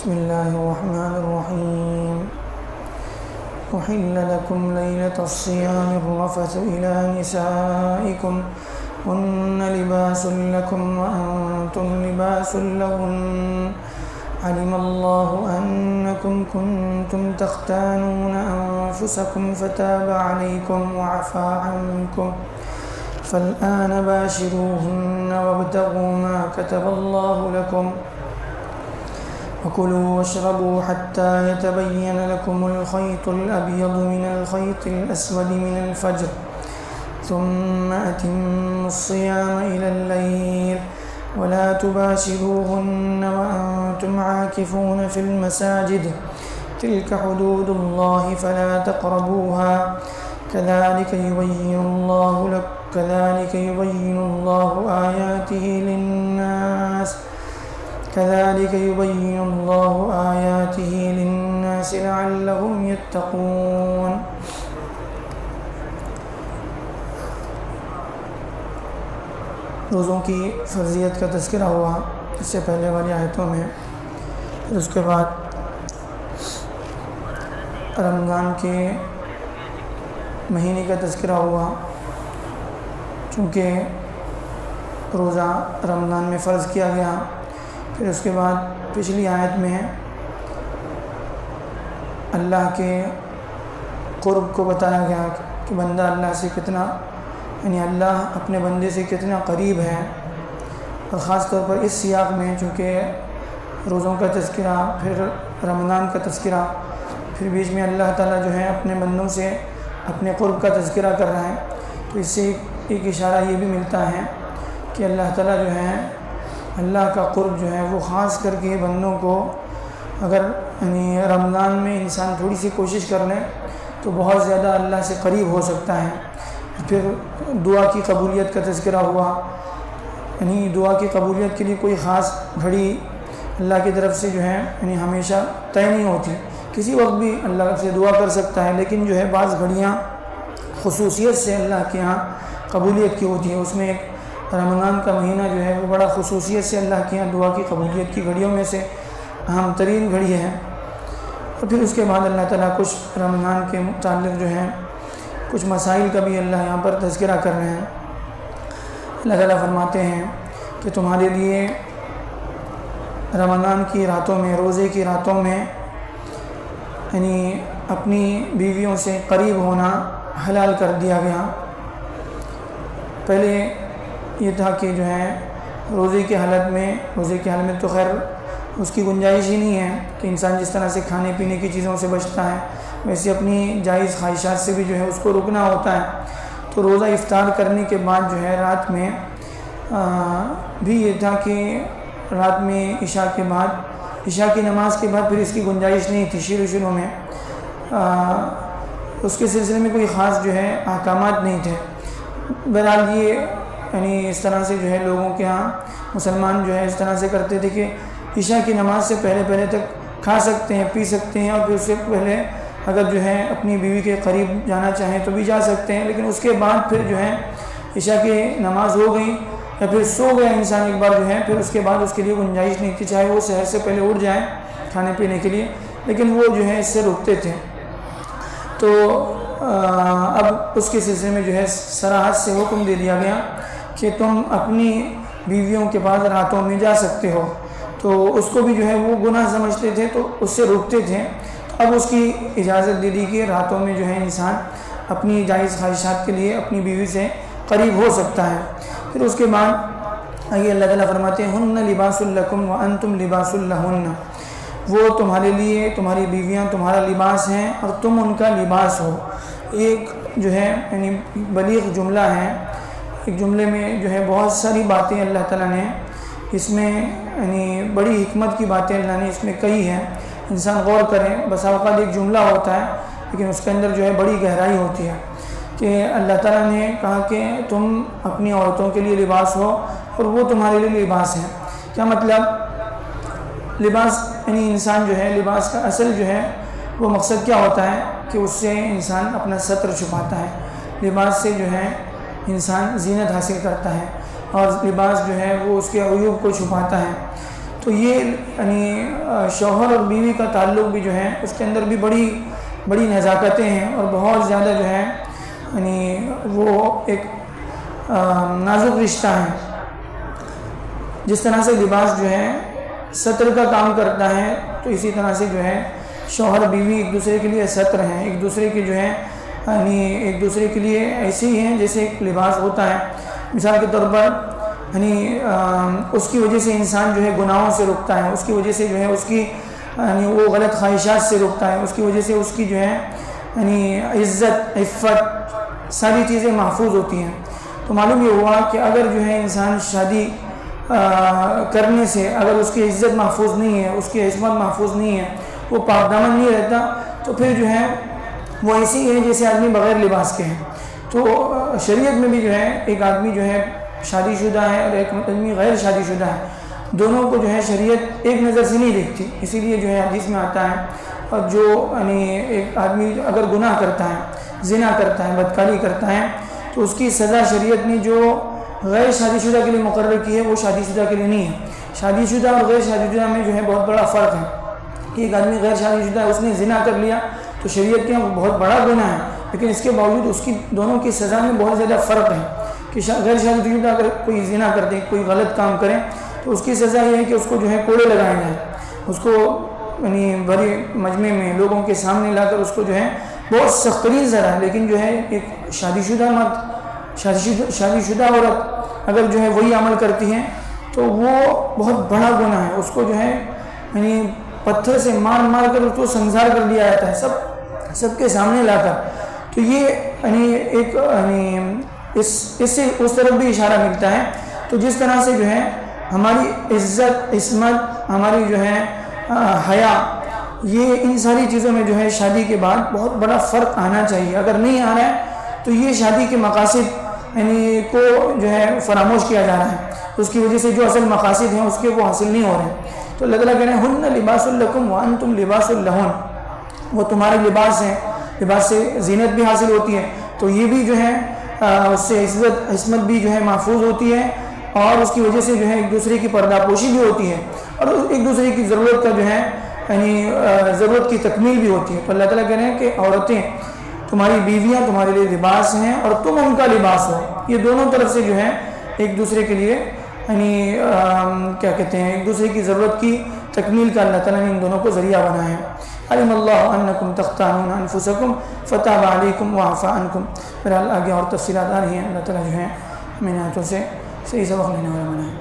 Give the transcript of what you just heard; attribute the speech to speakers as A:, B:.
A: بسم الله الرحمن الرحيم. أحل لكم ليلة الصيام الرفث إلى نسائكم هن لباس لكم وأنتم لباس لهن علم الله أنكم كنتم تختانون أنفسكم فتاب عليكم وعفى عنكم فالآن باشروهن وابتغوا ما كتب الله لكم وكلوا واشربوا حتى يتبين لكم الخيط الأبيض من الخيط الأسود من الفجر ثم أتموا الصيام إلى الليل ولا تباشروهن وأنتم عاكفون في المساجد تلك حدود الله فلا تقربوها كذلك يبين الله آياته للناس لعلهم يتقون. روزوں کی فرضیت کا تذکرہ ہوا اس سے پہلے والی آیتوں میں، پھر اس کے بعد رمضان کے مہینے کا تذکرہ ہوا، چونکہ روزہ رمضان میں فرض کیا گیا. پھر اس کے بعد پچھلی آیت میں اللہ کے قرب کو بتایا گیا کہ بندہ اللہ سے کتنا، یعنی اللہ اپنے بندے سے کتنا قریب ہے، اور خاص طور پر اس سیاق میں چونکہ روزوں کا تذکرہ، پھر رمضان کا تذکرہ، پھر بیچ میں اللہ تعالیٰ جو ہے اپنے بندوں سے اپنے قرب کا تذکرہ کر رہا ہے، تو اس سے ایک اشارہ یہ بھی ملتا ہے کہ اللہ تعالیٰ جو ہے اللہ کا قرب جو ہے وہ خاص کر کے بندوں کو، اگر یعنی رمضان میں انسان تھوڑی سی کوشش کر لے تو بہت زیادہ اللہ سے قریب ہو سکتا ہے. پھر دعا کی قبولیت کا تذکرہ ہوا، یعنی دعا کی قبولیت کے لیے کوئی خاص گھڑی اللہ کی طرف سے جو ہے یعنی ہمیشہ طے نہیں ہوتی، کسی وقت بھی اللہ سے دعا کر سکتا ہے، لیکن جو ہے بعض گھڑیاں خصوصیت سے اللہ کے ہاں قبولیت کی ہوتی ہیں. اس میں ایک رمضان کا مہینہ جو ہے وہ بڑا خصوصیت سے اللہ کے ہاں دعا کی قبولیت کی گھڑیوں میں سے اہم ترین گھڑی ہے. اور پھر اس کے بعد اللہ تعالیٰ کچھ رمضان کے متعلق جو ہے کچھ مسائل کا بھی اللہ یہاں پر تذکرہ کر رہے ہیں. اللہ تعالیٰ فرماتے ہیں کہ تمہارے لیے رمضان کی راتوں میں، روزے کی راتوں میں یعنی اپنی بیویوں سے قریب ہونا حلال کر دیا گیا. پہلے یہ تھا کہ جو ہے روزے کی حالت میں تو خیر اس کی گنجائش ہی نہیں ہے کہ انسان جس طرح سے کھانے پینے کی چیزوں سے بچتا ہے ویسے اپنی جائز خواہشات سے بھی جو ہے اس کو رکنا ہوتا ہے. تو روزہ افطار کرنے کے بعد جو ہے رات میں بھی یہ تھا کہ رات میں عشاء کی نماز کے بعد پھر اس کی گنجائش نہیں تھی. شروع میں اس کے سلسلے میں کوئی خاص جو ہے احکامات نہیں تھے. بہرحال یہ یعنی اس طرح سے جو ہے لوگوں کے ہاں مسلمان جو ہے اس طرح سے کرتے تھے کہ عشاء کی نماز سے پہلے تک کھا سکتے ہیں، پی سکتے ہیں، اور پھر اس سے پہلے اگر جو ہے اپنی بیوی کے قریب جانا چاہیں تو بھی جا سکتے ہیں. لیکن اس کے بعد پھر جو ہے عشاء کی نماز ہو گئی یا پھر سو گیا انسان ایک بار جو ہے، پھر اس کے بعد اس کے لیے گنجائش نہیں تھی چاہے وہ سحر سے پہلے اٹھ جائیں کھانے پینے کے لیے، لیکن وہ جو ہے اس سے رکتے تھے. تو اب اس کے سلسلے میں جو ہے صراحت سے حکم دے دیا گیا کہ تم اپنی بیویوں کے پاس راتوں میں جا سکتے ہو. تو اس کو بھی جو ہے وہ گناہ سمجھتے تھے تو اس سے روکتے تھے. اب اس کی اجازت دے دی کہ راتوں میں جو ہے انسان اپنی جائز خواہشات کے لیے اپنی بیوی سے قریب ہو سکتا ہے. پھر اس کے بعد آگے اللہ تعالیٰ فرماتے ہیں ہن لباس لکم وانتم لباس لہن، وہ تمہارے لیے، تمہاری بیویاں تمہارا لباس ہیں اور تم ان کا لباس ہو. ایک جو ہے یعنی بلیغ جملہ ہے، ایک جملے میں جو ہے بہت ساری باتیں اللہ تعالیٰ نے اس میں یعنی بڑی حکمت کی باتیں اللہ نے اس میں کہی ہیں. انسان غور کریں، بسا اوقات ایک جملہ ہوتا ہے لیکن اس کے اندر جو ہے بڑی گہرائی ہوتی ہے کہ اللہ تعالیٰ نے کہا کہ تم اپنی عورتوں کے لیے لباس ہو اور وہ تمہارے لیے لباس ہیں. کیا مطلب؟ لباس یعنی انسان جو ہے لباس کا اصل جو ہے وہ مقصد کیا ہوتا ہے کہ اس سے انسان اپنا ستر چھپاتا ہے. لباس سے جو ہے انسان زینت حاصل کرتا ہے اور لباس جو ہے وہ اس کے عیوب کو چھپاتا ہے. تو یہ یعنی شوہر اور بیوی کا تعلق بھی جو ہے اس کے اندر بھی بڑی بڑی نزاکتیں ہیں اور بہت زیادہ جو ہے یعنی وہ ایک نازک رشتہ ہے. جس طرح سے لباس جو ہے ستر کا کام کرتا ہے، تو اسی طرح سے جو ہے شوہر بیوی ایک دوسرے کے لیے ستر ہیں، ایک دوسرے کے جو ہے یعنی ایک دوسرے کے لیے ایسے ہی ہیں جیسے ایک لباس ہوتا ہے. مثال کے طور پر یعنی اس کی وجہ سے انسان جو ہے گناہوں سے رکتا ہے، اس کی وجہ سے جو ہے اس کی یعنی وہ غلط خواہشات سے رکتا ہے، اس کی وجہ سے اس کی جو ہے یعنی عزت عفت ساری چیزیں محفوظ ہوتی ہیں. تو معلوم یہ ہوا کہ اگر جو ہے انسان شادی کرنے سے اگر اس کی عزت محفوظ نہیں ہے، اس کی عصمت محفوظ نہیں ہے، وہ پاک دامن نہیں رہتا، تو پھر جو ہے وہ ایسی ہے جیسے آدمی بغیر لباس کے ہیں. تو شریعت میں بھی جو ہے ایک آدمی جو ہے شادی شدہ ہے اور ایک آدمی غیر شادی شدہ ہے، دونوں کو جو ہے شریعت ایک نظر سے نہیں دیکھتی. اسی لیے جو ہے حدیث میں آتا ہے اور جو یعنی ایک آدمی اگر گناہ کرتا ہے، زنا کرتا ہے، بدکاری کرتا ہے، تو اس کی سزا شریعت نے جو غیر شادی شدہ کے لیے مقرر کی ہے وہ شادی شدہ کے لیے نہیں ہے. شادی شدہ اور غیر شادی شدہ میں جو ہے بہت بڑا فرق ہے کہ ایک آدمی غیر شادی شدہ ہے، اس نے زنا کر لیا تو شریعت کے یہاں بہت بڑا گناہ ہے، لیکن اس کے باوجود اس کی دونوں کی سزا میں بہت زیادہ فرق ہے. کہ غیر شادی شدہ اگر کوئی زنا کر دے، کوئی غلط کام کرے، تو اس کی سزا یہ ہے کہ اس کو جو ہے کوڑے لگائے جائیں، اس کو یعنی بڑے مجمع میں لوگوں کے سامنے لا کر اس کو جو ہے بہت سخت ترین سزا ہے. لیکن جو ہے ایک شادی شدہ مرد، شادی شدہ عورت اگر جو ہے وہی عمل کرتی ہیں تو وہ بہت بڑا گناہ ہے. اس کو جو ہے یعنی پتھر سے مار مار کر اس کو سنسار کر دیا جاتا ہے سب کے سامنے لا کر. تو یہ یعنی ایک یعنی اس سے اس طرف بھی اشارہ ملتا ہے. تو جس طرح سے جو ہے ہماری عزت عصمت، ہماری جو ہے حیا، یہ ان ساری چیزوں میں جو ہے شادی کے بعد بہت بڑا فرق آنا چاہیے. اگر نہیں آ رہا ہے تو یہ شادی کے مقاصد یعنی کو جو ہے فراموش کیا جا رہا ہے، اس کی وجہ سے جو اصل مقاصد ہیں اس کے وہ حاصل نہیں ہو رہے ہیں. تو اللہ تعالیٰ کہہ رہے ہیں ہن لباس لکم وانتم لباس لہن، وہ تمہارے لباس ہیں، لباس سے زینت بھی حاصل ہوتی ہے، تو یہ بھی جو ہے اس سے عصمت بھی جو ہے محفوظ ہوتی ہے، اور اس کی وجہ سے جو ہے ایک دوسرے کی پردہ پوشی بھی ہوتی ہے، اور ایک دوسرے کی ضرورت کا جو ہے یعنی ضرورت کی تکمیل بھی ہوتی ہے. تو اللہ تعالیٰ کہہ رہے ہیں کہ عورتیں تمہاری بیویاں تمہارے لیے لباس ہیں اور تم ان کا لباس ہو. یہ دونوں طرف سے جو ہے ایک دوسرے کے لیے یعنی کیا کہتے ہیں ایک دوسرے کی ضرورت کی تکمیل کا اللہ تعالیٰ نے ان دونوں کو ذریعہ بنایا ہے. علم اللہ انکم تختانون انفسکم فتاب علیکم وعفا عنکم. بہرحال آگے اور تفصیلات آ رہی ہیں. اللہ تعالیٰ جو ہے ہمیں آیتوں سے صحیح سبق لینے والا بنائے.